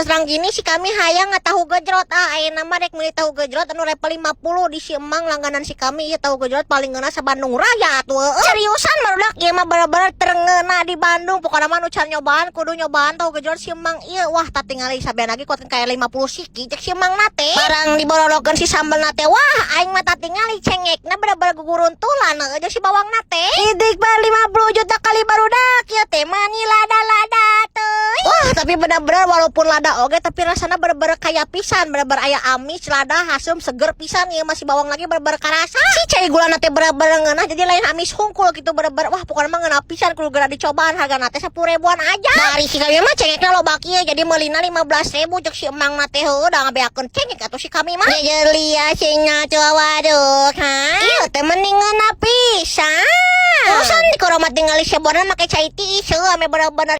serang gini si kami hayang tahu gejrot ayeuna mah rek meuli tahu gejrot anu level 50 di si Emang langganan si kami ieu tahu gejrot paling ngeuna sa Bandung Raya atuh. Seriusan barudak ieu mah bener-bener terengeuna di Bandung. Pokona mah nu can nyobaan kudu nyobaan tahu gejrot si Emang ieu. Wah tah tingali sabean lagi kuat kayak 50 siki cek si Emang nate. Barang dibororokeun si sambal nate wah aing mah tah tingali cengekna bener-bener guguruntulan jeung si bawang nate. Idik bar 50 juta kali barudak ieu teh mani lada-lada teuy. Wah tapi bener-bener walaupun lada oge tapi rasana bener-bener kaya pisan, bener-bener aya amis, lada, hasem, seger pisan ieu masih bawang lagi bener-bener karasa. Si cai gula nate bener-bener ngeunah jadi lain amis hungkul gitu bener-bener. Wah pokoknya mah ngeunah pisan kudu geura dicobaan hargana teh 10 ribuan aja. Dari si kami mah cengekna loba kieu jadi meulina 15.000 cek si Emang nate heuh da ngabeakeun cengek atuh si kami mah. Jejeuli ya singna tuh waduk ha. Ieu teh mending ngeunah pisan. Urusan di koromat tinggal si bonan make cai tisu ame bener-bener